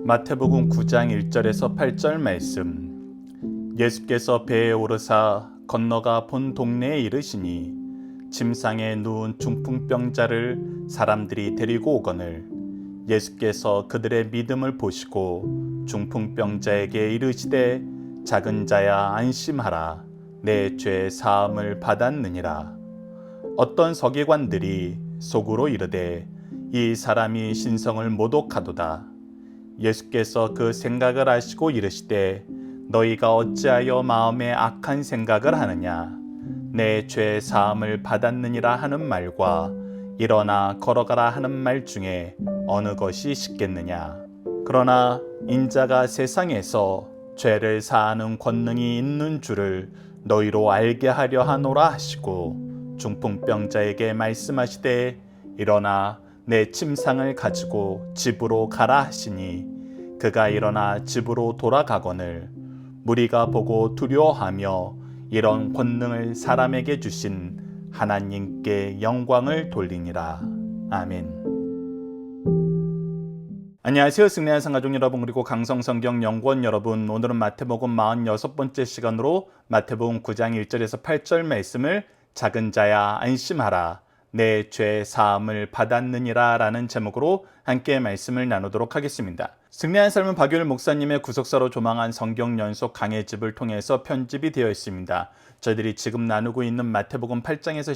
마태복음 9장 1절에서 8절 말씀. 예수께서 배에 오르사 건너가 본 동네에 이르시니 침상에 누운 중풍병자를 사람들이 데리고 오거늘 예수께서 그들의 믿음을 보시고 중풍병자에게 이르시되 작은 자야 안심하라 내 죄 사함을 받았느니라. 어떤 서기관들이 속으로 이르되 이 사람이 신성을 모독하도다. 예수께서 그 생각을 아시고 이르시되 너희가 어찌하여 마음에 악한 생각을 하느냐. 내 죄 사함을 받았느니라 하는 말과 일어나 걸어가라 하는 말 중에 어느 것이 쉽겠느냐. 그러나 인자가 세상에서 죄를 사하는 권능이 있는 줄을 너희로 알게 하려 하노라 하시고 중풍병자에게 말씀하시되 일어나 내 침상을 가지고 집으로 가라 하시니 그가 일어나 집으로 돌아가거늘 무리가 보고 두려워하며 이런 권능을 사람에게 주신 하나님께 영광을 돌리니라. 아멘. 안녕하세요. 승리한 상가족 여러분, 그리고 강성성경 연구원 여러분, 오늘은 마태복음 46번째 시간으로 마태복음 9장 1절에서 8절 말씀을 작은 자야 안심하라 내 죄 사함을 받았느니라 라는 제목으로 함께 말씀을 나누도록 하겠습니다. 승리한 삶은 박유일 목사님의 구속사로 조망한 성경 연속 강해집을 통해서 편집이 되어 있습니다. 저희들이 지금 나누고 있는 마태복음 8장에서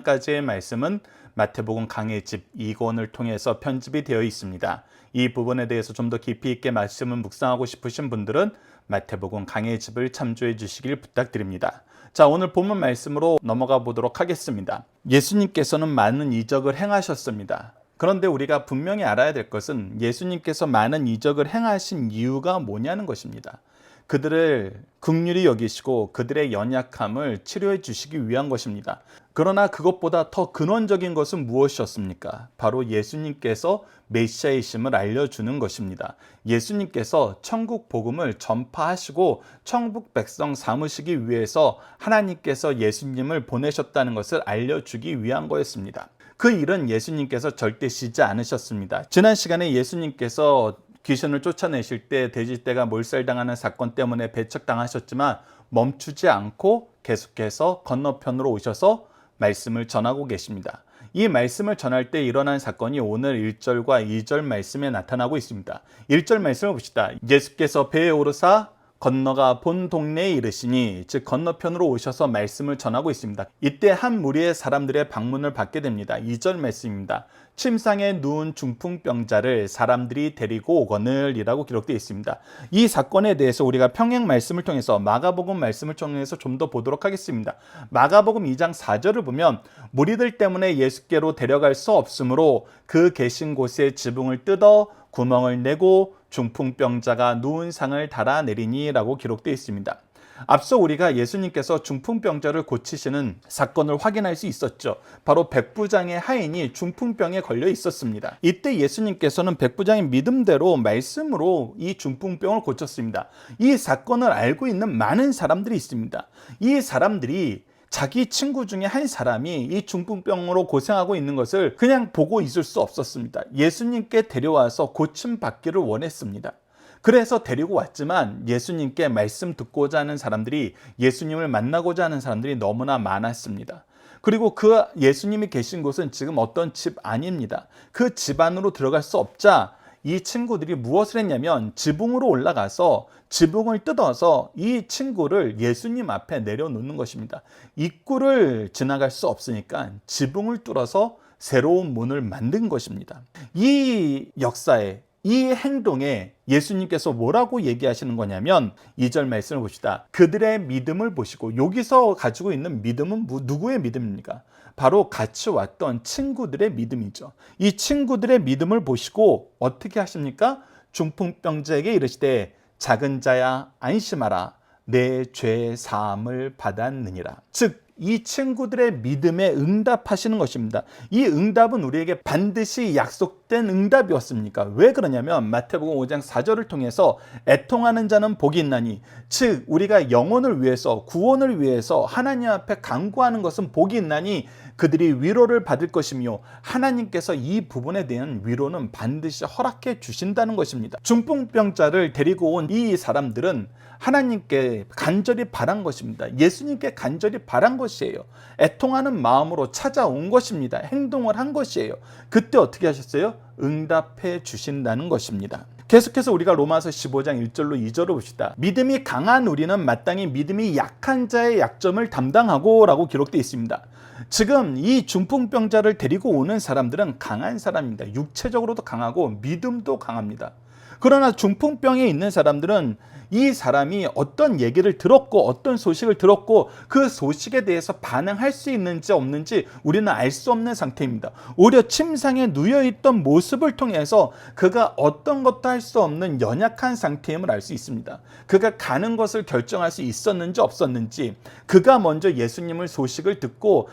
12장까지의 말씀은 마태복음 강해집 2권을 통해서 편집이 되어 있습니다. 이 부분에 대해서 좀 더 깊이 있게 말씀을 묵상하고 싶으신 분들은 마태복음 강해집을 참조해 주시길 부탁드립니다. 자, 오늘 본문 말씀으로 넘어가 보도록 하겠습니다. 예수님께서는 많은 이적을 행하셨습니다. 그런데 우리가 분명히 알아야 될 것은 예수님께서 많은 이적을 행하신 이유가 뭐냐는 것입니다. 그들을 긍휼히 여기시고 그들의 연약함을 치료해 주시기 위한 것입니다. 그러나 그것보다 더 근원적인 것은 무엇이었습니까? 바로 예수님께서 메시아이심을 알려주는 것입니다. 예수님께서 천국 복음을 전파하시고 천국 백성 삼으시기 위해서 하나님께서 예수님을 보내셨다는 것을 알려주기 위한 거였습니다. 그 일은 예수님께서 절대 쉬지 않으셨습니다. 지난 시간에 예수님께서 귀신을 쫓아내실 때 돼지떼가 몰살당하는 사건 때문에 배척당하셨지만 멈추지 않고 계속해서 건너편으로 오셔서 말씀을 전하고 계십니다. 이 말씀을 전할 때 일어난 사건이 오늘 1절과 2절 말씀에 나타나고 있습니다. 1절 말씀을 봅시다. 예수께서 배에 오르사 건너가 본 동네에 이르시니, 즉 건너편으로 오셔서 말씀을 전하고 있습니다. 이때 한 무리의 사람들의 방문을 받게 됩니다. 2절 말씀입니다. 침상에 누운 중풍병자를 사람들이 데리고 오거늘 이라고 기록되어 있습니다. 이 사건에 대해서 우리가 평행 말씀을 통해서 마가복음 말씀을 통해서 좀 더 보도록 하겠습니다. 마가복음 2장 4절을 보면 무리들 때문에 예수께로 데려갈 수 없으므로 그 계신 곳에 지붕을 뜯어 구멍을 내고 중풍병자가 누운 상을 달아내리니 라고 기록되어 있습니다. 앞서 우리가 예수님께서 중풍병자를 고치시는 사건을 확인할 수 있었죠. 바로 백부장의 하인이 중풍병에 걸려 있었습니다. 이때 예수님께서는 백부장의 믿음대로 말씀으로 이 중풍병을 고쳤습니다. 이 사건을 알고 있는 많은 사람들이 있습니다. 이 사람들이 자기 친구 중에 한 사람이 이 중풍병으로 고생하고 있는 것을 그냥 보고 있을 수 없었습니다. 예수님께 데려와서 고침받기를 원했습니다. 그래서 데리고 왔지만 예수님께 말씀 듣고자 하는 사람들이, 예수님을 만나고자 하는 사람들이 너무나 많았습니다. 그리고 그 예수님이 계신 곳은 지금 어떤 집 안입니다. 그 집 안으로 들어갈 수 없자 이 친구들이 무엇을 했냐면 지붕으로 올라가서 지붕을 뜯어서 이 친구를 예수님 앞에 내려놓는 것입니다. 입구를 지나갈 수 없으니까 지붕을 뚫어서 새로운 문을 만든 것입니다. 이 역사에, 이 행동에 예수님께서 뭐라고 얘기하시는 거냐면 2절 말씀을 봅시다. 그들의 믿음을 보시고, 여기서 가지고 있는 믿음은 누구의 믿음입니까? 바로 같이 왔던 친구들의 믿음이죠. 이 친구들의 믿음을 보시고 어떻게 하십니까? 중풍병자에게 이르시되 작은 자야 안심하라 내 죄 사함을 받았느니라. 즉 이 친구들의 믿음에 응답하시는 것입니다. 이 응답은 우리에게 반드시 약속된 응답이었습니까? 왜 그러냐면 마태복음 5장 4절을 통해서 애통하는 자는 복이 있나니, 즉 우리가 영혼을 위해서, 구원을 위해서 하나님 앞에 간구하는 것은 복이 있나니 그들이 위로를 받을 것이며, 하나님께서 이 부분에 대한 위로는 반드시 허락해 주신다는 것입니다. 중풍병자를 데리고 온 이 사람들은 하나님께 간절히 바란 것입니다. 예수님께 간절히 바란 것이에요. 애통하는 마음으로 찾아온 것입니다. 행동을 한 것이에요. 그때 어떻게 하셨어요? 응답해 주신다는 것입니다. 계속해서 우리가 로마서 15장 1절로 2절을 봅시다. 믿음이 강한 우리는 마땅히 믿음이 약한 자의 약점을 담당하고 라고 기록되어 있습니다. 지금 이 중풍병자를 데리고 오는 사람들은 강한 사람입니다. 육체적으로도 강하고 믿음도 강합니다. 그러나 중풍병에 있는 사람들은 이 사람이 어떤 얘기를 들었고 어떤 소식을 들었고 그 소식에 대해서 반응할 수 있는지 없는지 우리는 알 수 없는 상태입니다. 오히려 침상에 누워있던 모습을 통해서 그가 어떤 것도 할 수 없는 연약한 상태임을 알 수 있습니다. 그가 가는 것을 결정할 수 있었는지 없었는지, 그가 먼저 예수님을 소식을 듣고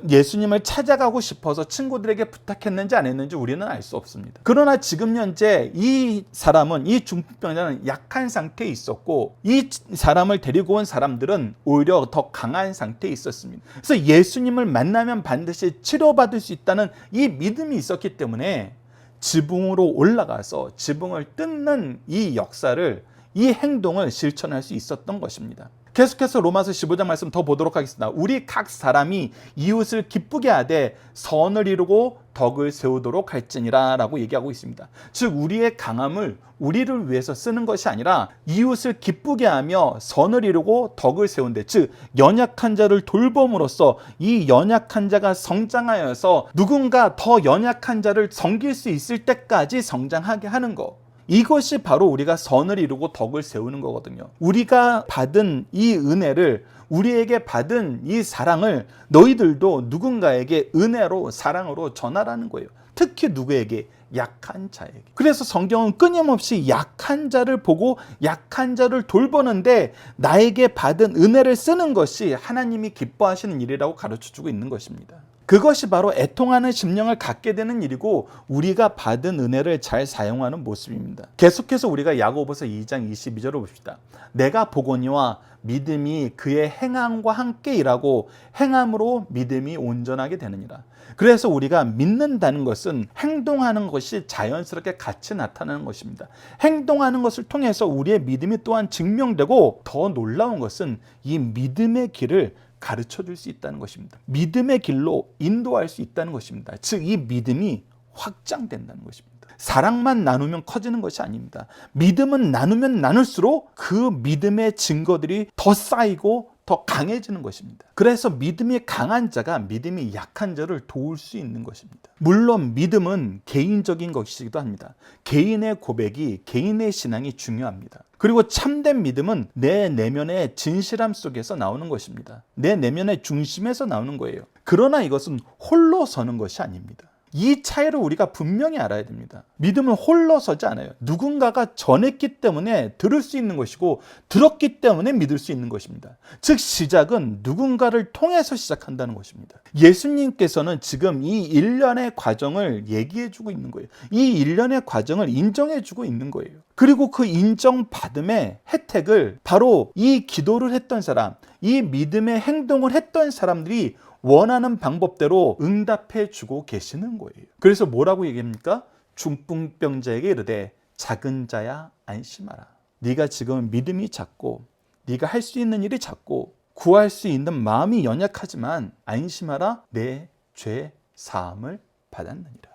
예수님을 찾아가고 싶어서 친구들에게 부탁했는지 안 했는지 우리는 알 수 없습니다. 그러나 지금 현재 이 사람은, 이 중풍병자는 약한 상태에 있었고 이 사람을 데리고 온 사람들은 오히려 더 강한 상태에 있었습니다. 그래서 예수님을 만나면 반드시 치료받을 수 있다는 이 믿음이 있었기 때문에 지붕으로 올라가서 지붕을 뜯는 이 역사를, 이 행동을 실천할 수 있었던 것입니다. 계속해서 로마서 15장 말씀 더 보도록 하겠습니다. 우리 각 사람이 이웃을 기쁘게 하되 선을 이루고 덕을 세우도록 할지니라 라고 얘기하고 있습니다. 즉 우리의 강함을 우리를 위해서 쓰는 것이 아니라 이웃을 기쁘게 하며 선을 이루고 덕을 세운데, 즉 연약한 자를 돌봄으로써 이 연약한 자가 성장하여서 누군가 더 연약한 자를 섬길 수 있을 때까지 성장하게 하는 것, 이것이 바로 우리가 선을 이루고 덕을 세우는 거거든요. 우리가 받은 이 은혜를, 우리에게 받은 이 사랑을 너희들도 누군가에게 은혜로, 사랑으로 전하라는 거예요. 특히 누구에게? 약한 자에게. 그래서 성경은 끊임없이 약한 자를 보고 약한 자를 돌보는데 나에게 받은 은혜를 쓰는 것이 하나님이 기뻐하시는 일이라고 가르쳐주고 있는 것입니다. 그것이 바로 애통하는 심령을 갖게 되는 일이고 우리가 받은 은혜를 잘 사용하는 모습입니다. 계속해서 우리가 야고보서 2장 22절을 봅시다. 내가 보거니와 믿음이 그의 행함과 함께 일하고 행함으로 믿음이 온전하게 되느니라. 그래서 우리가 믿는다는 것은 행동하는 것이 자연스럽게 같이 나타나는 것입니다. 행동하는 것을 통해서 우리의 믿음이 또한 증명되고, 더 놀라운 것은 이 믿음의 길을 가르쳐 줄 수 있다는 것입니다. 믿음의 길로 인도할 수 있다는 것입니다. 즉 이 믿음이 확장된다는 것입니다. 사랑만 나누면 커지는 것이 아닙니다. 믿음은 나누면 나눌수록 그 믿음의 증거들이 더 쌓이고 더 강해지는 것입니다. 그래서 믿음이 강한 자가 믿음이 약한 자를 도울 수 있는 것입니다. 물론 믿음은 개인적인 것이기도 합니다. 개인의 고백이, 개인의 신앙이 중요합니다. 그리고 참된 믿음은 내 내면의 진실함 속에서 나오는 것입니다. 내 내면의 중심에서 나오는 거예요. 그러나 이것은 홀로 서는 것이 아닙니다. 이 차이를 우리가 분명히 알아야 됩니다. 믿음은 홀로 서지 않아요. 누군가가 전했기 때문에 들을 수 있는 것이고 들었기 때문에 믿을 수 있는 것입니다. 즉 시작은 누군가를 통해서 시작한다는 것입니다. 예수님께서는 지금 이 일련의 과정을 얘기해주고 있는 거예요. 이 일련의 과정을 인정해주고 있는 거예요. 그리고 그 인정받음의 혜택을 바로 이 기도를 했던 사람, 이 믿음의 행동을 했던 사람들이 원하는 방법대로 응답해 주고 계시는 거예요. 그래서 뭐라고 얘기합니까? 중풍병자에게 이르되 작은 자야 안심하라. 네가 지금 믿음이 작고 네가 할 수 있는 일이 작고 구할 수 있는 마음이 연약하지만 안심하라. 내 죄 사함을 받았느니라.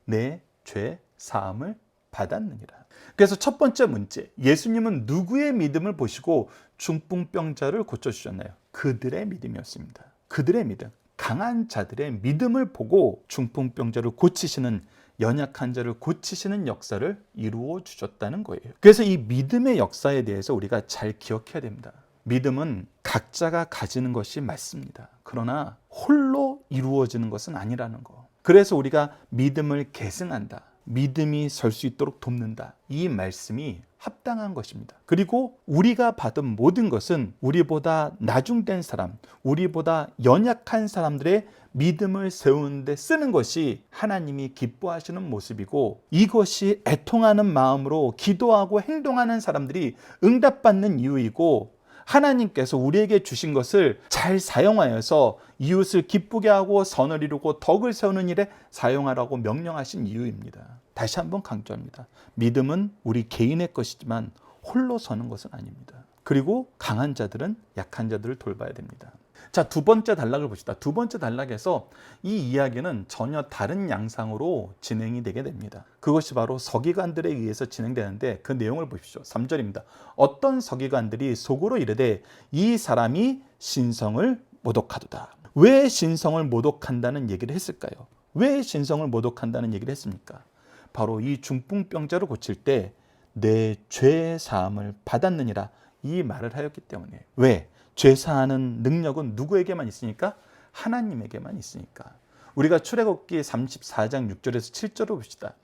내 죄 사함을 받았느니라. 그래서 첫 번째 문제, 예수님은 누구의 믿음을 보시고 중풍병자를 고쳐주셨나요? 그들의 믿음이었습니다. 그들의 믿음, 강한 자들의 믿음을 보고 중풍병자를 고치시는, 연약한 자를 고치시는 역사를 이루어 주셨다는 거예요. 그래서 이 믿음의 역사에 대해서 우리가 잘 기억해야 됩니다. 믿음은 각자가 가지는 것이 맞습니다. 그러나 홀로 이루어지는 것은 아니라는 거. 그래서 우리가 믿음을 계승한다, 믿음이 설 수 있도록 돕는다. 이 말씀이 합당한 것입니다. 그리고 우리가 받은 모든 것은 우리보다 나중된 사람, 우리보다 연약한 사람들의 믿음을 세우는 데 쓰는 것이 하나님이 기뻐하시는 모습이고, 이것이 애통하는 마음으로 기도하고 행동하는 사람들이 응답받는 이유이고, 하나님께서 우리에게 주신 것을 잘 사용하여서 이웃을 기쁘게 하고 선을 이루고 덕을 세우는 일에 사용하라고 명령하신 이유입니다. 다시 한번 강조합니다. 믿음은 우리 개인의 것이지만 홀로 서는 것은 아닙니다. 그리고 강한 자들은 약한 자들을 돌봐야 됩니다. 자, 두 번째 단락을 봅시다. 두 번째 단락에서 이 이야기는 전혀 다른 양상으로 진행이 되게 됩니다. 그것이 바로 서기관들에 의해서 진행되는데, 그 내용을 보십시오. 3절입니다. 어떤 서기관들이 속으로 이르되 이 사람이 신성을 모독하도다. 왜 신성을 모독한다는 얘기를 했을까요? 왜 신성을 모독한다는 얘기를 했습니까? 바로 이 중풍병자를 고칠 때 내 죄 사함을 받았느니라, 이 말을 하였기 때문에. 왜? 죄 사하는 능력은 누구에게만 있으니까? 하나님에게만 있으니까. 우리가 출애굽기 34장 6절에서 7절을 봅시다.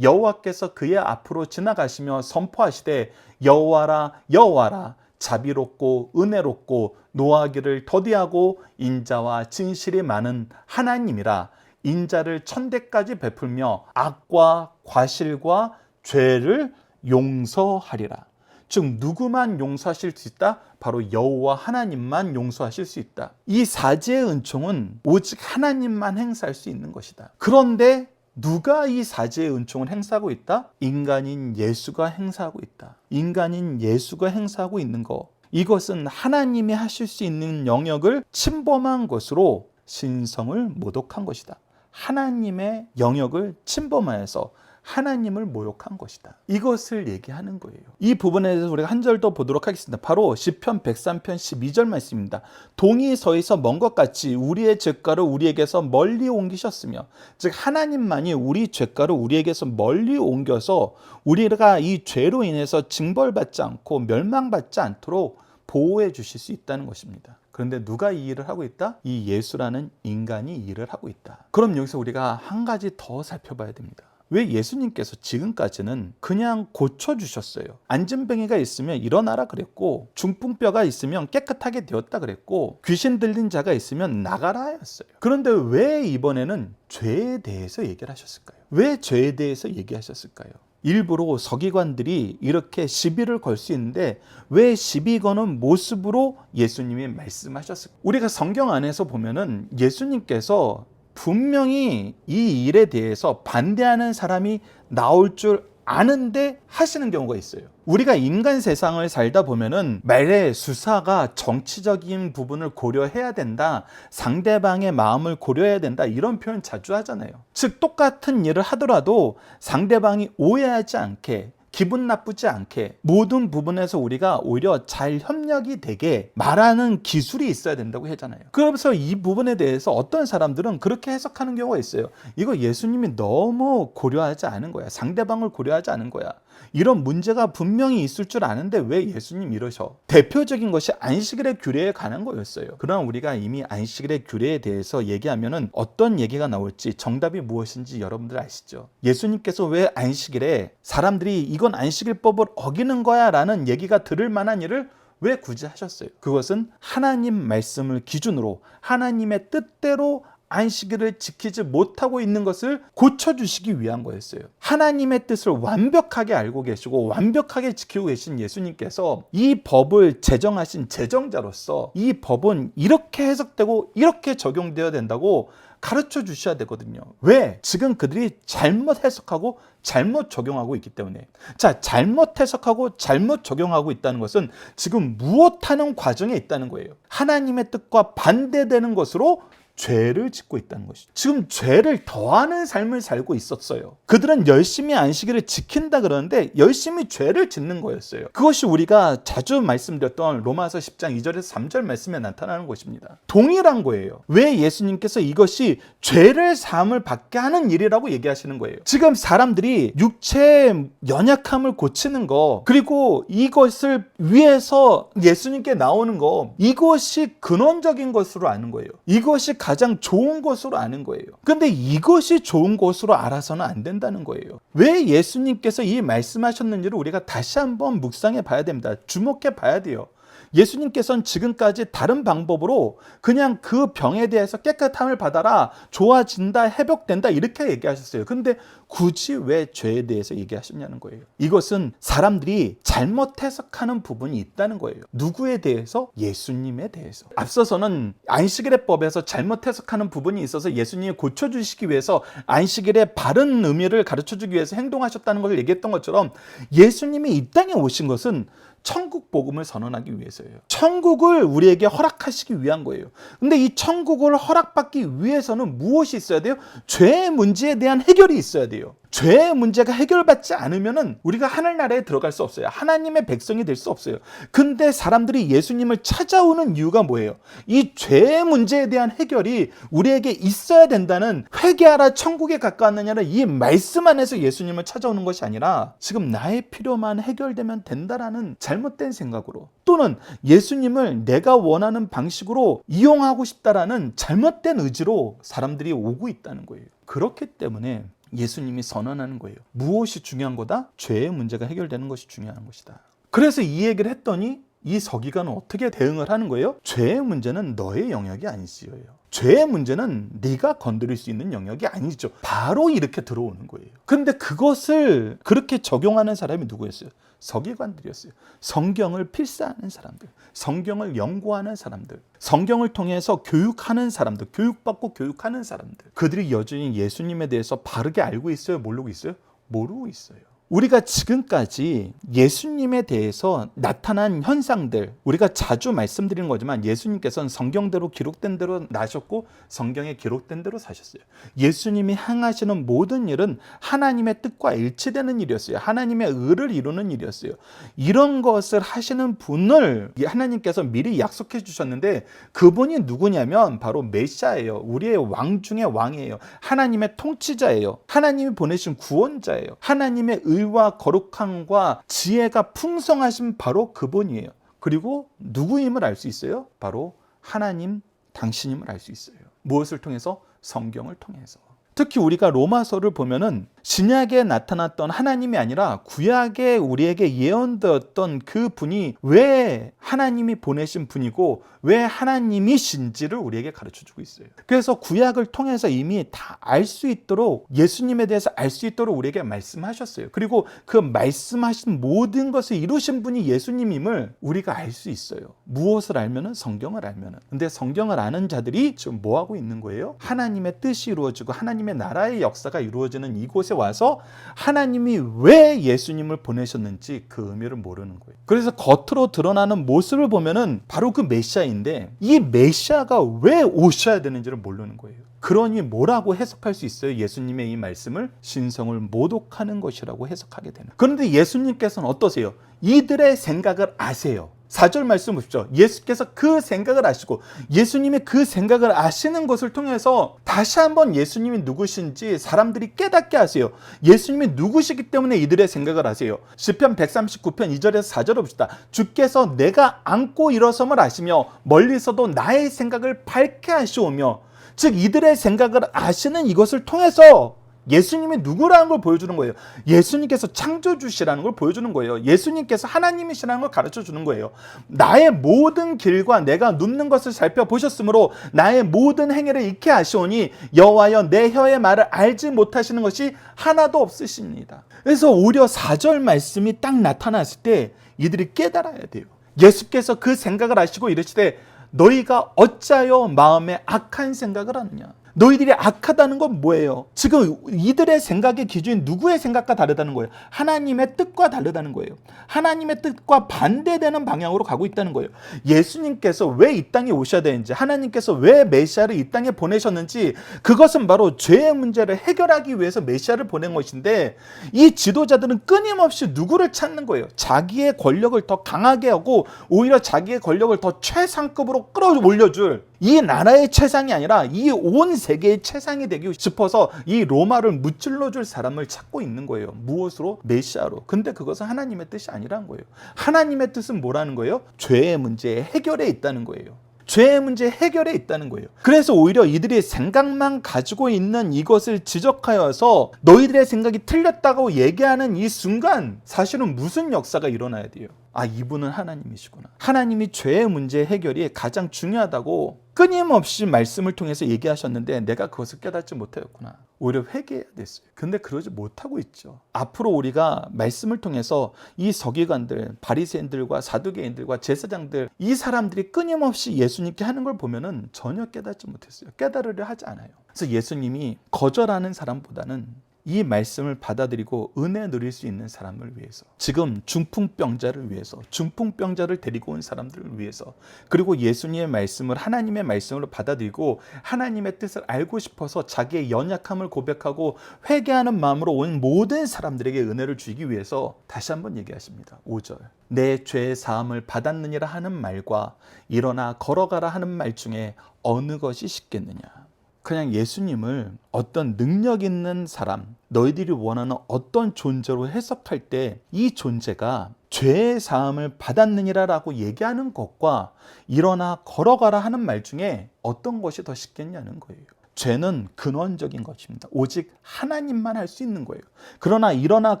여호와께서 그의 앞으로 지나가시며 선포하시되 여호와라 여호와라, 자비롭고 은혜롭고 노하기를 더디하고 인자와 진실이 많은 하나님이라, 인자를 천대까지 베풀며 악과 과실과 죄를 용서하리라. 즉 누구만 용서하실 수 있다? 바로 여호와 하나님만 용서하실 수 있다. 이 사죄의 은총은 오직 하나님만 행사할 수 있는 것이다. 그런데 누가 이 사죄의 은총을 행사하고 있다? 인간인 예수가 행사하고 있다. 인간인 예수가 행사하고 있는 것, 이것은 하나님이 하실 수 있는 영역을 침범한 것으로 신성을 모독한 것이다. 하나님의 영역을 침범하여서 하나님을 모욕한 것이다. 이것을 얘기하는 거예요. 이 부분에 대해서 우리가 한 절 더 보도록 하겠습니다. 바로 시편 103편 12절 말씀입니다. 동이 서에서 먼 것 같이 우리의 죄가를 우리에게서 멀리 옮기셨으며, 즉 하나님만이 우리 죄가를 우리에게서 멀리 옮겨서 우리가 이 죄로 인해서 징벌받지 않고 멸망받지 않도록 보호해 주실 수 있다는 것입니다. 그런데 누가 이 일을 하고 있다? 이 예수라는 인간이 이 일을 하고 있다. 그럼 여기서 우리가 한 가지 더 살펴봐야 됩니다. 왜 예수님께서 지금까지는 그냥 고쳐주셨어요? 안진뱅이가 있으면 일어나라 그랬고, 중풍뼈가 있으면 깨끗하게 되었다 그랬고, 귀신 들린 자가 있으면 나가라 하였어요. 그런데 왜 이번에는 죄에 대해서 얘기를 하셨을까요? 왜 죄에 대해서 얘기하셨을까요? 일부러 서기관들이 이렇게 시비를 걸 수 있는데 왜 시비 거는 모습으로 예수님이 말씀하셨을까요? 우리가 성경 안에서 보면은 예수님께서 분명히 이 일에 대해서 반대하는 사람이 나올 줄 아는데 하시는 경우가 있어요. 우리가 인간 세상을 살다 보면은 말의 수사가 정치적인 부분을 고려해야 된다, 상대방의 마음을 고려해야 된다, 이런 표현 자주 하잖아요. 즉 똑같은 일을 하더라도 상대방이 오해하지 않게, 기분 나쁘지 않게 모든 부분에서 우리가 오히려 잘 협력이 되게 말하는 기술이 있어야 된다고 하잖아요. 그래서 이 부분에 대해서 어떤 사람들은 그렇게 해석하는 경우가 있어요. 이거 예수님이 너무 고려하지 않은 거야. 상대방을 고려하지 않은 거야. 이런 문제가 분명히 있을 줄 아는데 왜 예수님 이러셔? 대표적인 것이 안식일의 규례에 관한 거였어요. 그러나 우리가 이미 안식일의 규례에 대해서 얘기하면은 어떤 얘기가 나올지, 정답이 무엇인지 여러분들 아시죠? 예수님께서 왜 안식일에 사람들이 이건 안식일법을 어기는 거야 라는 얘기가 들을 만한 일을 왜 굳이 하셨어요? 그것은 하나님 말씀을 기준으로 하나님의 뜻대로 안식일을 지키지 못하고 있는 것을 고쳐주시기 위한 거였어요. 하나님의 뜻을 완벽하게 알고 계시고 완벽하게 지키고 계신 예수님께서 이 법을 제정하신 제정자로서 이 법은 이렇게 해석되고 이렇게 적용되어야 된다고 가르쳐 주셔야 되거든요. 왜? 지금 그들이 잘못 해석하고 잘못 적용하고 있기 때문에. 자, 잘못 해석하고 잘못 적용하고 있다는 것은 지금 무엇하는 과정에 있다는 거예요. 하나님의 뜻과 반대되는 것으로 죄를 짓고 있다는 것이죠. 지금 죄를 더하는 삶을 살고 있었어요. 그들은 열심히 안식일을 지킨다 그러는데 열심히 죄를 짓는 거였어요. 그것이 우리가 자주 말씀드렸던 로마서 10장 2절에서 3절 말씀에 나타나는 것입니다. 동일한 거예요. 왜 예수님께서 이것이 죄를 사함을 받게 하는 일이라고 얘기하시는 거예요. 지금 사람들이 육체의 연약함을 고치는 거, 그리고 이것을 위해서 예수님께 나오는 거, 이것이 근원적인 것으로 아는 거예요. 이것이 가장 좋은 것으로 아는 거예요. 근데 이것이 좋은 것으로 알아서는 안 된다는 거예요. 왜 예수님께서 이 말씀하셨는지를 우리가 다시 한번 묵상해 봐야 됩니다. 주목해 봐야 돼요. 예수님께서는 지금까지 다른 방법으로 그냥 그 병에 대해서 깨끗함을 받아라, 좋아진다, 회복된다 이렇게 얘기하셨어요. 근데 굳이 왜 죄에 대해서 얘기하셨냐는 거예요. 이것은 사람들이 잘못 해석하는 부분이 있다는 거예요. 누구에 대해서? 예수님에 대해서. 앞서서는 안식일법에서 잘못 해석하는 부분이 있어서 예수님이 고쳐주시기 위해서 안식일의 바른 의미를 가르쳐주기 위해서 행동하셨다는 걸 얘기했던 것처럼 예수님이 이 땅에 오신 것은 천국 복음을 선언하기 위해서예요. 천국을 우리에게 허락하시기 위한 거예요. 근데 이 천국을 허락받기 위해서는 무엇이 있어야 돼요? 죄의 문제에 대한 해결이 있어야 돼요. 죄의 문제가 해결받지 않으면 우리가 하늘나라에 들어갈 수 없어요. 하나님의 백성이 될 수 없어요. 근데 사람들이 예수님을 찾아오는 이유가 뭐예요? 이 죄의 문제에 대한 해결이 우리에게 있어야 된다는, 회개하라 천국에 가까웠느냐는 이 말씀 안에서 예수님을 찾아오는 것이 아니라 지금 나의 필요만 해결되면 된다라는 잘못된 생각으로, 또는 예수님을 내가 원하는 방식으로 이용하고 싶다라는 잘못된 의지로 사람들이 오고 있다는 거예요. 그렇기 때문에 예수님이 선언하는 거예요. 무엇이 중요한 거다? 죄의 문제가 해결되는 것이 중요한 것이다. 그래서 이 얘기를 했더니 이 서기관은 어떻게 대응을 하는 거예요? 죄의 문제는 너의 영역이 아니지요. 죄의 문제는 네가 건드릴 수 있는 영역이 아니죠. 바로 이렇게 들어오는 거예요. 근데 그것을 그렇게 적용하는 사람이 누구였어요? 서기관들이었어요. 성경을 필사하는 사람들, 성경을 연구하는 사람들, 성경을 통해서 교육하는 사람들, 교육받고 교육하는 사람들. 그들이 여전히 예수님에 대해서 바르게 알고 있어요? 모르고 있어요? 모르고 있어요. 우리가 지금까지 예수님에 대해서 나타난 현상들, 우리가 자주 말씀드리는 거지만 예수님께서는 성경대로 기록된 대로 나셨고 성경에 기록된 대로 사셨어요. 예수님이 행하시는 모든 일은 하나님의 뜻과 일치되는 일이었어요. 하나님의 의를 이루는 일이었어요. 이런 것을 하시는 분을 하나님께서 미리 약속해 주셨는데, 그분이 누구냐면 바로 메시아예요. 우리의 왕 중의 왕이에요. 하나님의 통치자예요. 하나님이 보내신 구원자예요. 하나님의 의와 거룩함과 지혜가 풍성하신 바로 그분이에요. 그리고 누구임을 알 수 있어요? 바로 하나님 당신임을 알 수 있어요. 무엇을 통해서? 성경을 통해서. 특히 우리가 로마서를 보면은 신약에 나타났던 하나님이 아니라 구약에 우리에게 예언되었던 그 분이 왜 하나님이 보내신 분이고 왜 하나님이신지를 우리에게 가르쳐주고 있어요. 그래서 구약을 통해서 이미 다 알 수 있도록, 예수님에 대해서 알 수 있도록 우리에게 말씀하셨어요. 그리고 그 말씀하신 모든 것을 이루신 분이 예수님임을 우리가 알 수 있어요. 무엇을 알면은? 성경을 알면은. 근데 성경을 아는 자들이 지금 뭐 하고 있는 거예요? 하나님의 뜻이 이루어지고 하나님의 나라의 역사가 이루어지는 이곳에 와서 하나님이 왜 예수님을 보내셨는지 그 의미를 모르는 거예요. 그래서 겉으로 드러나는 모습을 보면은 바로 그 메시아인데, 이 메시아가 왜 오셔야 되는지를 모르는 거예요. 그러니 뭐라고 해석할 수 있어요? 예수님의 이 말씀을 신성을 모독하는 것이라고 해석하게 되는. 그런데 예수님께서는 어떠세요? 이들의 생각을 아세요. 4절 말씀 보십시오. 예수께서 그 생각을 아시고, 예수님이 그 생각을 아시는 것을 통해서 다시 한번 예수님이 누구신지 사람들이 깨닫게 하세요. 예수님이 누구시기 때문에 이들의 생각을 아세요. 시편 139편 2절에서 4절을 봅시다. 주께서 내가 앉고 일어섬을 아시며 멀리서도 나의 생각을 밝게 하시오며, 즉 이들의 생각을 아시는 이것을 통해서 예수님이 누구라는 걸 보여주는 거예요. 예수님께서 창조주시라는 걸 보여주는 거예요. 예수님께서 하나님이시라는 걸 가르쳐주는 거예요. 나의 모든 길과 내가 눕는 것을 살펴보셨으므로 나의 모든 행위를 익히 아시오니 여호와여 내 혀의 말을 알지 못하시는 것이 하나도 없으십니다. 그래서 오히려 4절 말씀이 딱 나타났을 때 이들이 깨달아야 돼요. 예수께서 그 생각을 아시고 이르시되 너희가 어찌하여 마음에 악한 생각을 하느냐. 너희들이 악하다는 건 뭐예요? 지금 이들의 생각의 기준이 누구의 생각과 다르다는 거예요? 하나님의 뜻과 다르다는 거예요. 하나님의 뜻과 반대되는 방향으로 가고 있다는 거예요. 예수님께서 왜 이 땅에 오셔야 되는지, 하나님께서 왜 메시아를 이 땅에 보내셨는지, 그것은 바로 죄의 문제를 해결하기 위해서 메시아를 보낸 것인데, 이 지도자들은 끊임없이 누구를 찾는 거예요? 자기의 권력을 더 강하게 하고 오히려 자기의 권력을 더 최상급으로 끌어올려줄, 이 나라의 최상이 아니라 이 온 세계의 최상이 되고 싶어서 이 로마를 무찔러줄 사람을 찾고 있는 거예요. 무엇으로? 메시아로. 근데 그것은 하나님의 뜻이 아니라는 거예요. 하나님의 뜻은 뭐라는 거예요? 죄의 문제의 해결에 있다는 거예요. 죄의 문제 해결에 있다는 거예요. 그래서 오히려 이들이 생각만 가지고 있는 이것을 지적하여서 너희들의 생각이 틀렸다고 얘기하는 이 순간 사실은 무슨 역사가 일어나야 돼요? 아, 이분은 하나님이시구나. 하나님이 죄의 문제 해결이 가장 중요하다고 끊임없이 말씀을 통해서 얘기하셨는데 내가 그것을 깨닫지 못하였구나. 오히려 회개해야 됐어요. 근데 그러지 못하고 있죠. 앞으로 우리가 말씀을 통해서 이 서기관들, 바리새인들과 사두개인들과 제사장들, 이 사람들이 끊임없이 예수님께 하는 걸 보면은 전혀 깨닫지 못했어요. 깨달으려 하지 않아요. 그래서 예수님이 거절하는 사람보다는 이 말씀을 받아들이고 은혜 누릴 수 있는 사람을 위해서, 지금 중풍병자를 위해서, 중풍병자를 데리고 온 사람들을 위해서, 그리고 예수님의 말씀을 하나님의 말씀으로 받아들이고 하나님의 뜻을 알고 싶어서 자기의 연약함을 고백하고 회개하는 마음으로 온 모든 사람들에게 은혜를 주기 위해서 다시 한번 얘기하십니다. 5절, 내 죄의 사함을 받았느니라 하는 말과 일어나 걸어가라 하는 말 중에 어느 것이 쉽겠느냐. 그냥 예수님을 어떤 능력 있는 사람, 너희들이 원하는 어떤 존재로 해석할 때 이 존재가 죄의 사함을 받았느니라 라고 얘기하는 것과 일어나 걸어가라 하는 말 중에 어떤 것이 더 쉽겠냐는 거예요. 죄는 근원적인 것입니다. 오직 하나님만 할 수 있는 거예요. 그러나 일어나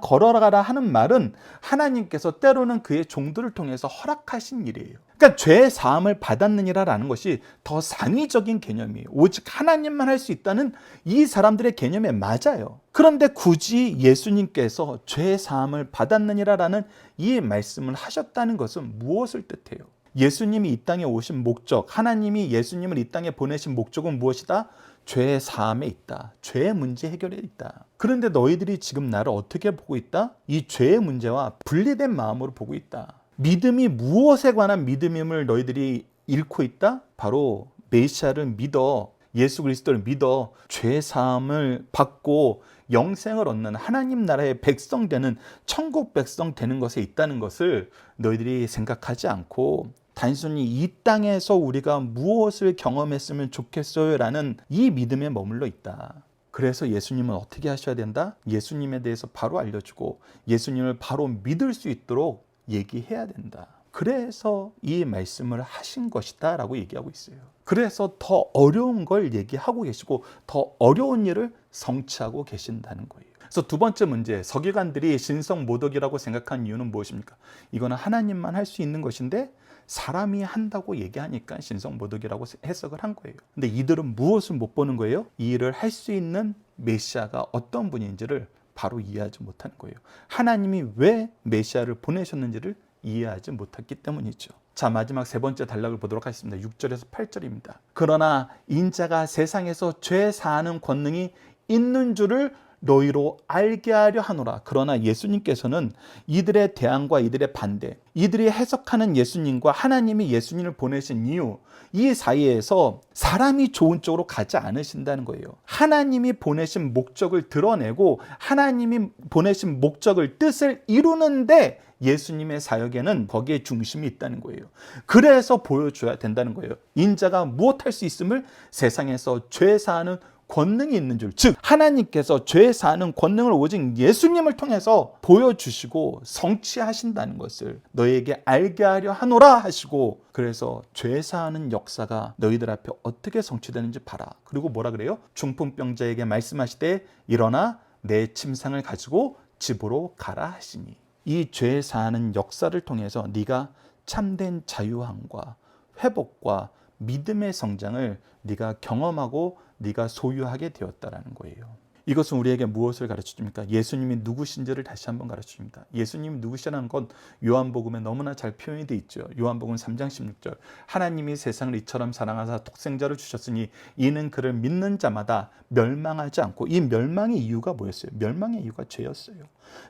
걸어가라 하는 말은 하나님께서 때로는 그의 종들을 통해서 허락하신 일이에요. 그러니까 죄의 사함을 받았느니라라는 것이 더 상위적인 개념이에요. 오직 하나님만 할 수 있다는 이 사람들의 개념에 맞아요. 그런데 굳이 예수님께서 죄의 사함을 받았느니라라는 이 말씀을 하셨다는 것은 무엇을 뜻해요? 예수님이 이 땅에 오신 목적, 하나님이 예수님을 이 땅에 보내신 목적은 무엇이다? 죄의 사함에 있다. 죄의 문제 해결에 있다. 그런데 너희들이 지금 나를 어떻게 보고 있다? 이 죄의 문제와 분리된 마음으로 보고 있다. 믿음이 무엇에 관한 믿음임을 너희들이 잃고 있다? 바로 메시아를 믿어, 예수 그리스도를 믿어 죄 사함을 받고 영생을 얻는 하나님 나라의 백성 되는, 천국 백성 되는 것에 있다는 것을 너희들이 생각하지 않고 단순히 이 땅에서 우리가 무엇을 경험했으면 좋겠어요 라는 이 믿음에 머물러 있다. 그래서 예수님은 어떻게 하셔야 된다? 예수님에 대해서 바로 알려주고 예수님을 바로 믿을 수 있도록 얘기해야 된다. 그래서 이 말씀을 하신 것이다 라고 얘기하고 있어요. 그래서 더 어려운 걸 얘기하고 계시고 더 어려운 일을 성취하고 계신다는 거예요. 그래서 두 번째 문제, 서기관들이 신성모독이라고 생각한 이유는 무엇입니까? 이거는 하나님만 할 수 있는 것인데 사람이 한다고 얘기하니까 신성모독이라고 해석을 한 거예요. 근데 이들은 무엇을 못 보는 거예요? 이 일을 할 수 있는 메시아가 어떤 분인지를 바로 이해하지 못하는 거예요. 하나님이 왜 메시아를 보내셨는지를 이해하지 못했기 때문이죠. 자, 마지막 세 번째 단락을 보도록 하겠습니다. 6절에서 8절입니다. 그러나 인자가 세상에서 죄 사하는 권능이 있는 줄을 너희로 알게 하려 하노라. 그러나 예수님께서는 이들의 대항과 이들의 반대, 이들이 해석하는 예수님과 하나님이 예수님을 보내신 이유, 이 사이에서 사람이 좋은 쪽으로 가지 않으신다는 거예요. 하나님이 보내신 목적을 드러내고 하나님이 보내신 목적을, 뜻을 이루는데 예수님의 사역에는 거기에 중심이 있다는 거예요. 그래서 보여줘야 된다는 거예요. 인자가 무엇할 수 있음을, 세상에서 죄 사하는 권능이 있는 줄, 즉 하나님께서 죄 사하는 권능을 오직 예수님을 통해서 보여주시고 성취하신다는 것을 너희에게 알게 하려 하노라 하시고, 그래서 죄 사하는 역사가 너희들 앞에 어떻게 성취되는지 봐라. 그리고 뭐라 그래요? 중풍병자에게 말씀하시되 일어나 내 침상을 가지고 집으로 가라 하시니, 이 죄 사하는 역사를 통해서 네가 참된 자유함과 회복과 믿음의 성장을 네가 경험하고 네가 소유하게 되었다라는 거예요. 이것은 우리에게 무엇을 가르쳐줍니까? 예수님이 누구신지를 다시 한번 가르쳐줍니다. 예수님이 누구시라는 건 요한복음에 너무나 잘 표현이 되어 있죠. 요한복음 3장 16절, 하나님이 세상을 이처럼 사랑하사 독생자를 주셨으니 이는 그를 믿는 자마다 멸망하지 않고, 이 멸망의 이유가 뭐였어요? 멸망의 이유가 죄였어요.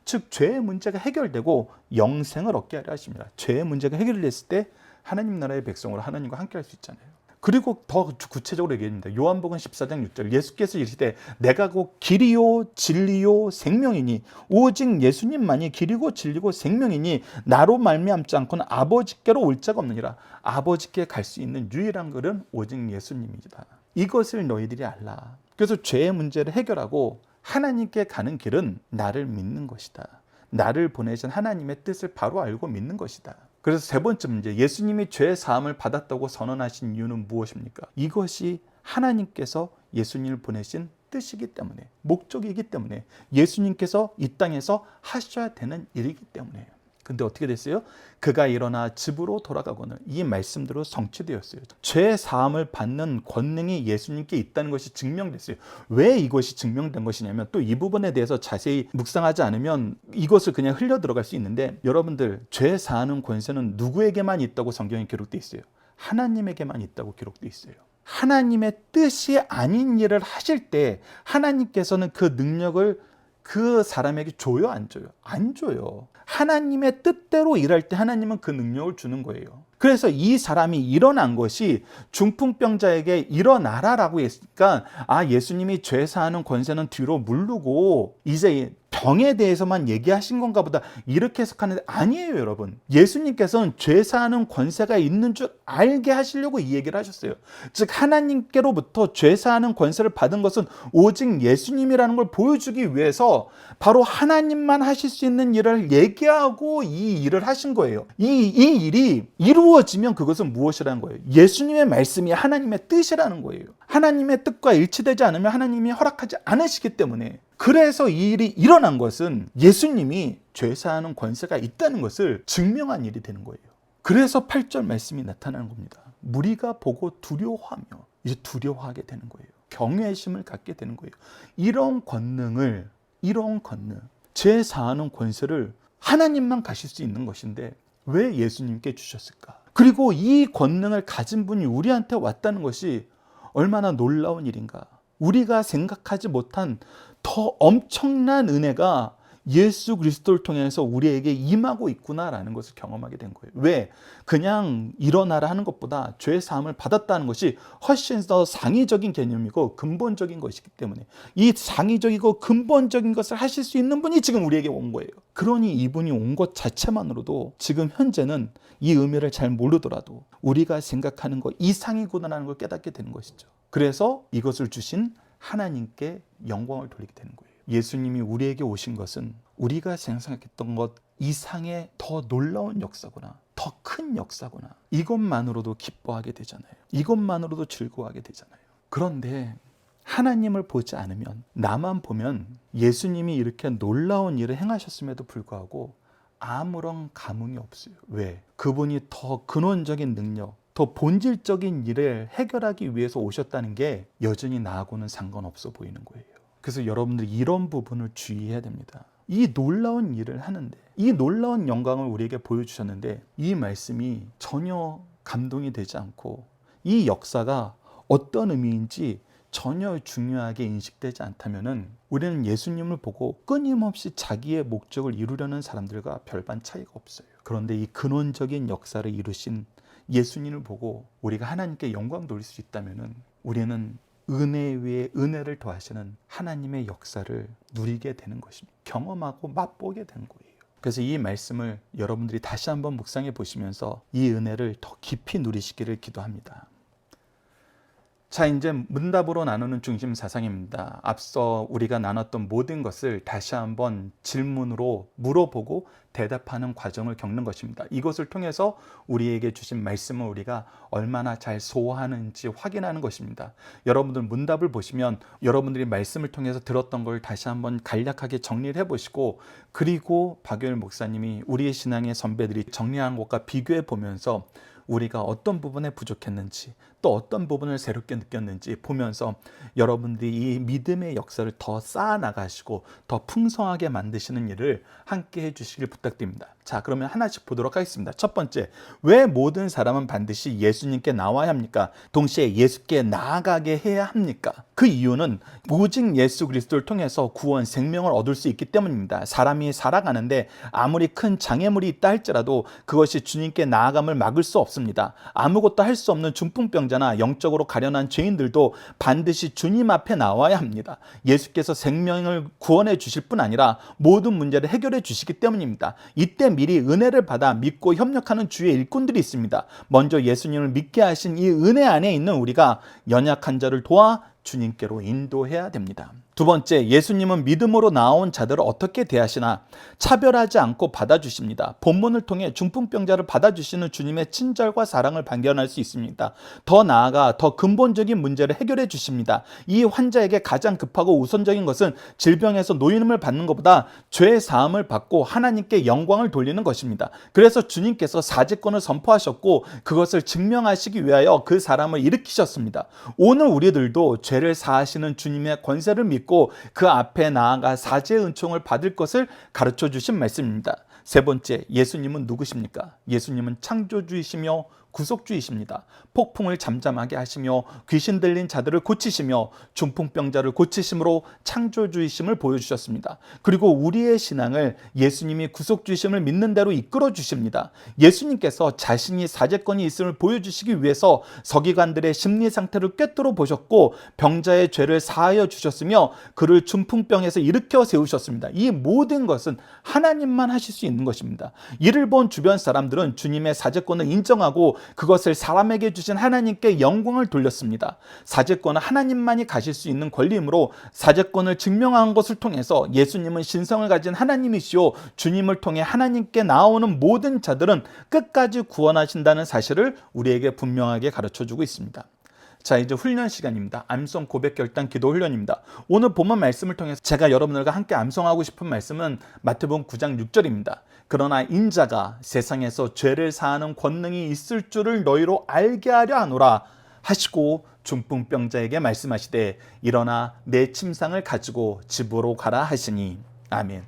즉 죄의 문제가 해결되고 영생을 얻게 하려 하십니다. 죄의 문제가 해결됐을 때 하나님 나라의 백성으로 하나님과 함께 할 수 있잖아요. 그리고 더 구체적으로 얘기합니다. 요한복음 14장 6절, 예수께서 이르시되 내가 곧 길이요 진리요 생명이니, 오직 예수님만이 길이고 진리고 생명이니 나로 말미암지 않고는 아버지께로 올 자가 없느니라. 아버지께 갈 수 있는 유일한 길은 오직 예수님이다. 이것을 너희들이 알라. 그래서 죄의 문제를 해결하고 하나님께 가는 길은 나를 믿는 것이다. 나를 보내신 하나님의 뜻을 바로 알고 믿는 것이다. 그래서 세 번째 문제, 예수님이 죄 사함을 받았다고 선언하신 이유는 무엇입니까? 이것이 하나님께서 예수님을 보내신 뜻이기 때문에, 목적이기 때문에, 예수님께서 이 땅에서 하셔야 되는 일이기 때문에요. 근데 어떻게 됐어요? 그가 일어나 집으로 돌아가고는 이 말씀대로 성취되었어요. 죄 사함을 받는 권능이 예수님께 있다는 것이 증명됐어요. 왜 이것이 증명된 것이냐면, 또 이 부분에 대해서 자세히 묵상하지 않으면 이것을 그냥 흘려 들어갈 수 있는데, 여러분들, 죄 사하는 권세는 누구에게만 있다고 성경에 기록되어 있어요? 하나님에게만 있다고 기록되어 있어요. 하나님의 뜻이 아닌 일을 하실 때 하나님께서는 그 능력을 그 사람에게 줘요, 안 줘요? 안 줘요. 하나님의 뜻대로 일할 때 하나님은 그 능력을 주는 거예요. 그래서 이 사람이 일어난 것이 중풍병자에게 일어나라라고 했으니까, 예수님이 죄 사하는 권세는 뒤로 물르고 이제 병에 대해서만 얘기하신 건가 보다, 이렇게 해석하는데 아니에요, 여러분. 예수님께서는 죄 사하는 권세가 있는 줄 알게 하시려고 이 얘기를 하셨어요. 즉, 하나님께로부터 죄 사하는 권세를 받은 것은 오직 예수님이라는 걸 보여주기 위해서 바로 하나님만 하실 수 있는 일을 얘기하고 이 일을 하신 거예요. 이 일이 이루어지면 그것은 무엇이라는 거예요? 예수님의 말씀이 하나님의 뜻이라는 거예요. 하나님의 뜻과 일치되지 않으면 하나님이 허락하지 않으시기 때문에, 그래서 이 일이 일어난 것은 예수님이 죄 사하는 권세가 있다는 것을 증명한 일이 되는 거예요. 그래서 8절 말씀이 나타나는 겁니다. 무리가 보고 두려워하며, 이제 두려워하게 되는 거예요. 경외심을 갖게 되는 거예요. 이런 권능, 죄 사하는 권세를 하나님만 가실 수 있는 것인데 왜 예수님께 주셨을까? 그리고 이 권능을 가진 분이 우리한테 왔다는 것이 얼마나 놀라운 일인가? 우리가 생각하지 못한 더 엄청난 은혜가 예수 그리스도를 통해서 우리에게 임하고 있구나라는 것을 경험하게 된 거예요. 왜? 그냥 일어나라 하는 것보다 죄 사함을 받았다는 것이 훨씬 더 상위적인 개념이고 근본적인 것이기 때문에, 이 상위적이고 근본적인 것을 하실 수 있는 분이 지금 우리에게 온 거예요. 그러니 이분이 온 것 자체만으로도 지금 현재는 이 의미를 잘 모르더라도 우리가 생각하는 것 이상이구나라는 걸 깨닫게 되는 것이죠. 그래서 이것을 주신 하나님께 영광을 돌리게 되는 거예요. 예수님이 우리에게 오신 것은 우리가 생각했던 것 이상의 더 놀라운 역사구나, 더 큰 역사구나, 이것만으로도 기뻐하게 되잖아요. 이것만으로도 즐거워하게 되잖아요. 그런데 하나님을 보지 않으면, 나만 보면 예수님이 이렇게 놀라운 일을 행하셨음에도 불구하고 아무런 감흥이 없어요. 왜? 그분이 더 근원적인 능력, 더 본질적인 일을 해결하기 위해서 오셨다는 게 여전히 나하고는 상관없어 보이는 거예요. 그래서 여러분들이 이런 부분을 주의해야 됩니다. 이 놀라운 일을 하는데, 이 놀라운 영광을 우리에게 보여주셨는데 이 말씀이 전혀 감동이 되지 않고 이 역사가 어떤 의미인지 전혀 중요하게 인식되지 않다면 우리는 예수님을 보고 끊임없이 자기의 목적을 이루려는 사람들과 별반 차이가 없어요. 그런데 이 근원적인 역사를 이루신 예수님을 보고 우리가 하나님께 영광 돌릴 수 있다면 우리는 은혜 위에 은혜를 더하시는 하나님의 역사를 누리게 되는 것입니다. 경험하고 맛보게 되는 거예요. 그래서 이 말씀을 여러분들이 다시 한번 묵상해 보시면서 이 은혜를 더 깊이 누리시기를 기도합니다. 자, 이제 문답으로 나누는 중심 사상입니다. 앞서 우리가 나눴던 모든 것을 다시 한번 질문으로 물어보고 대답하는 과정을 겪는 것입니다. 이것을 통해서 우리에게 주신 말씀을 우리가 얼마나 잘 소화하는지 확인하는 것입니다. 여러분들 문답을 보시면 여러분들이 말씀을 통해서 들었던 걸 다시 한번 간략하게 정리를 해보시고, 그리고 박효일 목사님이 우리의 신앙의 선배들이 정리한 것과 비교해 보면서 우리가 어떤 부분에 부족했는지, 또 어떤 부분을 새롭게 느꼈는지 보면서 여러분들이 이 믿음의 역사를 더 쌓아나가시고 더 풍성하게 만드시는 일을 함께 해주시길 부탁드립니다. 자, 그러면 하나씩 보도록 하겠습니다. 첫 번째, 왜 모든 사람은 반드시 예수님께 나와야 합니까? 동시에 예수께 나아가게 해야 합니까? 그 이유는 오직 예수 그리스도를 통해서 구원, 생명을 얻을 수 있기 때문입니다. 사람이 살아가는데 아무리 큰 장애물이 있다 할지라도 그것이 주님께 나아감을 막을 수 없습니다. 아무것도 할 수 없는 중풍병자나 영적으로 가련한 죄인들도 반드시 주님 앞에 나와야 합니다. 예수께서 생명을 구원해 주실 뿐 아니라 모든 문제를 해결해 주시기 때문입니다. 이때 미리 은혜를 받아 믿고 협력하는 주의 일꾼들이 있습니다. 먼저 예수님을 믿게 하신 이 은혜 안에 있는 우리가 연약한 자를 도와 주님께로 인도해야 됩니다. 두 번째, 예수님은 믿음으로 나온 자들을 어떻게 대하시나? 차별하지 않고 받아주십니다. 본문을 통해 중풍병자를 받아주시는 주님의 친절과 사랑을 발견할 수 있습니다. 더 나아가 더 근본적인 문제를 해결해 주십니다. 이 환자에게 가장 급하고 우선적인 것은 질병에서 노임을 받는 것보다 죄 사함을 받고 하나님께 영광을 돌리는 것입니다. 그래서 주님께서 사제권을 선포하셨고 그것을 증명하시기 위하여 그 사람을 일으키셨습니다. 오늘 우리들도 죄를 사하시는 주님의 권세를 믿고 그 앞에 나아가 사죄의 은총을 받을 것을 가르쳐 주신 말씀입니다. 세 번째, 예수님은 누구십니까? 예수님은 창조주이시며 구속주이십니다. 폭풍을 잠잠하게 하시며 귀신 들린 자들을 고치시며 중풍병자를 고치심으로 창조주이심을 보여주셨습니다. 그리고 우리의 신앙을 예수님이 구속주이심을 믿는 대로 이끌어 주십니다. 예수님께서 자신이 사죄권이 있음을 보여주시기 위해서 서기관들의 심리 상태를 꿰뚫어 보셨고 병자의 죄를 사하여 주셨으며 그를 중풍병에서 일으켜 세우셨습니다. 이 모든 것은 하나님만 하실 수 있는 것입니다. 이를 본 주변 사람들은 주님의 사죄권을 인정하고 그것을 사람에게 주신 하나님께 영광을 돌렸습니다. 사죄권은 하나님만이 가질 수 있는 권리이므로 사죄권을 증명한 것을 통해서 예수님은 신성을 가진 하나님이시오 주님을 통해 하나님께 나오는 모든 자들은 끝까지 구원하신다는 사실을 우리에게 분명하게 가르쳐주고 있습니다. 자, 이제 훈련 시간입니다. 암송 고백 결단 기도 훈련입니다. 오늘 본문 말씀을 통해서 제가 여러분들과 함께 암송하고 싶은 말씀은 마태복음 9장 6절입니다. 그러나 인자가 세상에서 죄를 사하는 권능이 있을 줄을 너희로 알게 하려 하노라 하시고 중풍병자에게 말씀하시되 일어나 내 침상을 가지고 집으로 가라 하시니. 아멘.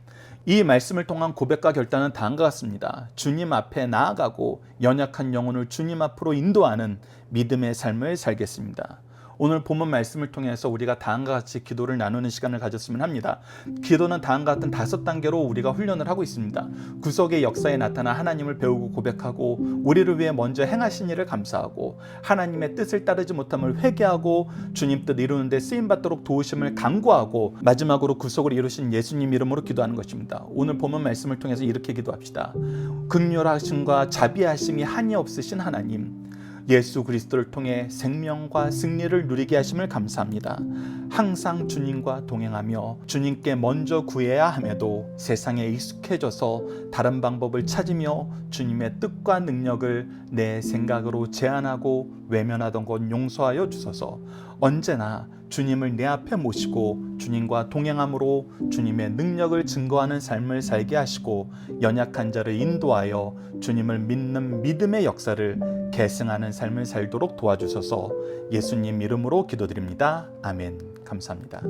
이 말씀을 통한 고백과 결단은 다음과 같습니다. 주님 앞에 나아가고 연약한 영혼을 주님 앞으로 인도하는 믿음의 삶을 살겠습니다. 오늘 본문 말씀을 통해서 우리가 다음과 같이 기도를 나누는 시간을 가졌으면 합니다. 기도는 다음과 같은 5단계로 우리가 훈련을 하고 있습니다. 구속의 역사에 나타나 하나님을 배우고 고백하고 우리를 위해 먼저 행하신 일을 감사하고 하나님의 뜻을 따르지 못함을 회개하고 주님 뜻 이루는 데 쓰임받도록 도우심을 간구하고 마지막으로 구속을 이루신 예수님 이름으로 기도하는 것입니다. 오늘 본문 말씀을 통해서 이렇게 기도합시다. 긍휼하심과 자비하심이 한이 없으신 하나님, 예수 그리스도를 통해 생명과 승리를 누리게 하심을 감사합니다. 항상 주님과 동행하며 주님께 먼저 구해야 함에도 세상에 익숙해져서 다른 방법을 찾으며 주님의 뜻과 능력을 내 생각으로 제한하고 외면하던 것 용서하여 주소서. 언제나 주님을 내 앞에 모시고 주님과 동행함으로 주님의 능력을 증거하는 삶을 살게 하시고 연약한 자를 인도하여 주님을 믿는 믿음의 역사를 계승하는 삶을 살도록 도와주셔서 예수님 이름으로 기도드립니다. 아멘. 감사합니다.